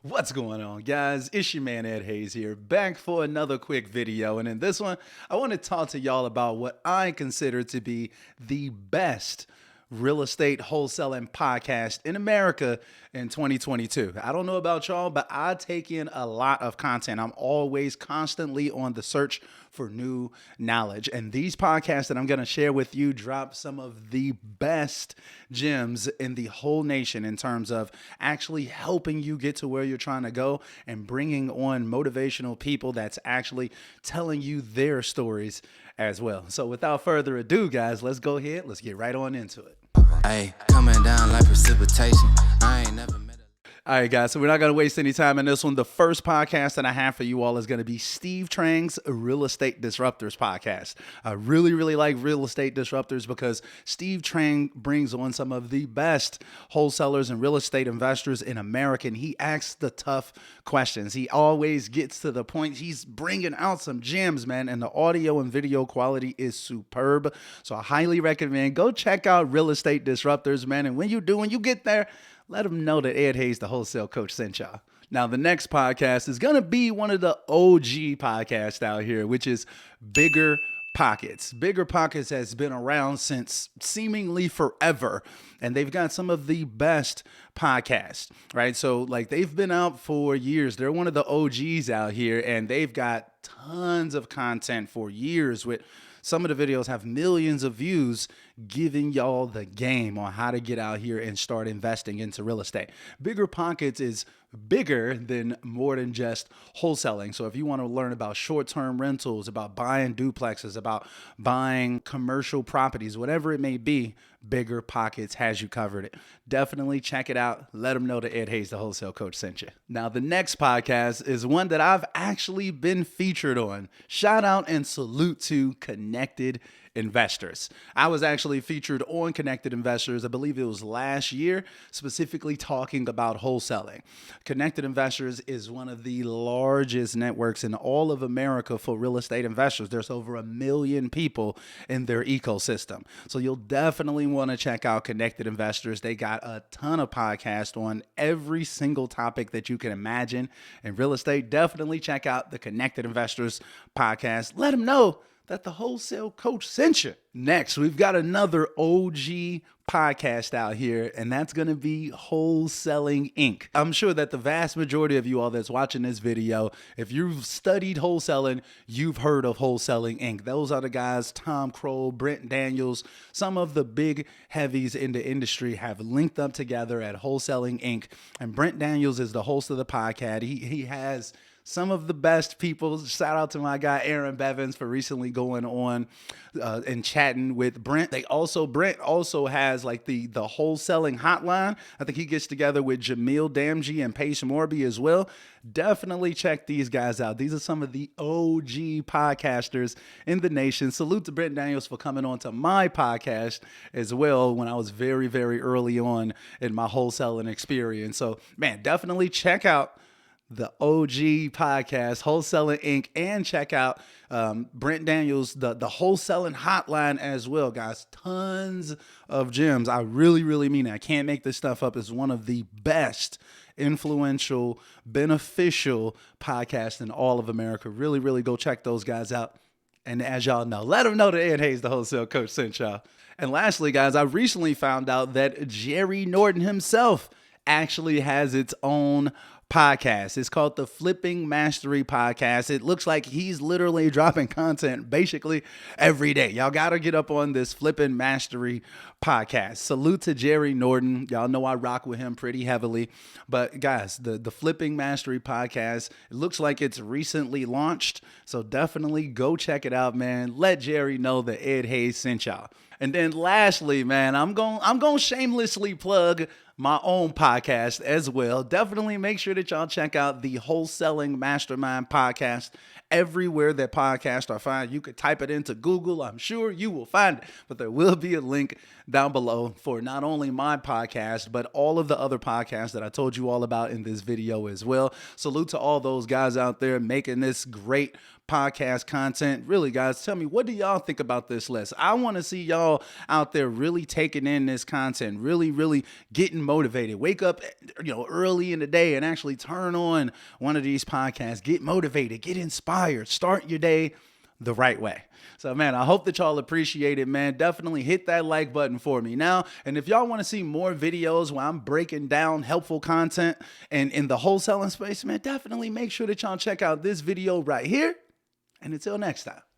What's going on, guys? It's your man Ed Hayes here, back for another quick video. And in this one, I want to talk to y'all about what I consider to be the best real estate wholesaling podcast in America in 2022. I don't know about y'all, but I take in a lot of content. I'm always constantly on the search for new knowledge. And these podcasts that I'm going to share with you drop some of the best gems in the whole nation in terms of actually helping you get to where you're trying to go and bringing on motivational people that's actually telling you their stories as well. So without further ado, guys, let's go ahead. Let's get right on into it. Hey, coming down like precipitation. I ain't never met a... All right, guys, so we're not going to waste any time in this one. The first podcast that I have for you all is going to be Steve Trang's Real Estate Disruptors podcast. I really like Real Estate Disruptors because Steve Trang brings on some of the best wholesalers and real estate investors in America, and he asks the tough questions. He always gets to the point. He's bringing out some gems, man, and the audio and video quality is superb. So I highly recommend go check out Real Estate Disruptors, man, and when you do, when you get there, let them know that Ed Hayes, the wholesale coach, sent y'all. Now, the next podcast is going to be one of the OG podcasts out here, which is Bigger Pockets. Bigger Pockets has been around since seemingly forever, and they've got some of the best podcasts, right? So, like, they've been out for years. They're one of the OGs out here, and they've got tons of content for years with some of the videos have millions of views, giving y'all the game on how to get out here and start investing into real estate. Bigger Pockets is bigger than more than just wholesaling. So if you want to learn about short-term rentals, about buying duplexes, about buying commercial properties, whatever it may be, Bigger Pockets has you covered. Definitely check it out. Let them know that Ed Hayes, the wholesale coach, sent you. Now, the next podcast is one that I've actually been featured on. Shout out and salute to Connected Investors. I was actually featured on Connected Investors, I believe it was last year, specifically talking about wholesaling. Connected Investors is one of the largest networks in all of America for real estate investors. There's over 1 million people in their ecosystem. So you'll definitely want to check out Connected Investors. They got a ton of podcasts on every single topic that you can imagine in real estate. Definitely check out the Connected Investors podcast. Let them know that the wholesale coach sent you. Next, we've got another OG podcast out here, and that's going to be Wholesaling Inc. I'm sure that the vast majority of you all that's watching this video, if you've studied wholesaling, you've heard of Wholesaling Inc. Those are the guys, Tom Kroll, Brent Daniels, some of the big heavies in the industry have linked up together at Wholesaling Inc. And Brent Daniels is the host of the podcast. He has some of the best people. Shout out to my guy Aaron Bevins for recently going on and chatting with Brent. Brent also has like the wholesaling hotline. I think he gets together with Jamil Damji and Paige Morby as well. Definitely check these guys out. These are some of the OG podcasters in the nation. Salute to Brent Daniels for coming on to my podcast as well when I was very early on in my wholesaling experience. So man, definitely check out the OG podcast, Wholesaling Inc., and check out Brent Daniels, the wholesaling hotline as well, guys. Tons of gems. I really mean it. I can't make this stuff up. It's one of the best, influential, beneficial podcasts in all of America. Really go check those guys out. And as y'all know, let them know that Ed Hayes, the wholesale coach, sent y'all. And lastly, guys, I recently found out that Jerry Norton himself actually has its own podcast. It's called the Flipping Mastery Podcast. It looks like he's literally dropping content basically every day. Y'all got to get up on this Flipping Mastery Podcast. Salute to Jerry Norton. Y'all know I rock with him pretty heavily. But guys, the Flipping Mastery Podcast, it looks like it's recently launched. So definitely go check it out, man. Let Jerry know that Ed Hayes sent y'all. And then lastly, man, I'm going to shamelessly plug my own podcast as well. Definitely make sure that y'all check out the Wholesaling Mastermind podcast everywhere that podcasts are found. You could type it into Google. I'm sure you will find it, but there will be a link down below for not only my podcast, but all of the other podcasts that I told you all about in this video as well. Salute to all those guys out there making this great podcast content. Really, guys, tell me, what do y'all think about this list? I want to see y'all out there really taking in this content, really getting motivated. Wake up, early in the day and actually turn on one of these podcasts. Get motivated, get inspired, start your day the right way. So, man, I hope that y'all appreciate it, man. Definitely hit that like button for me now. And if y'all want to see more videos where I'm breaking down helpful content and in the wholesaling space, man, definitely make sure that y'all check out this video right here. And until next time.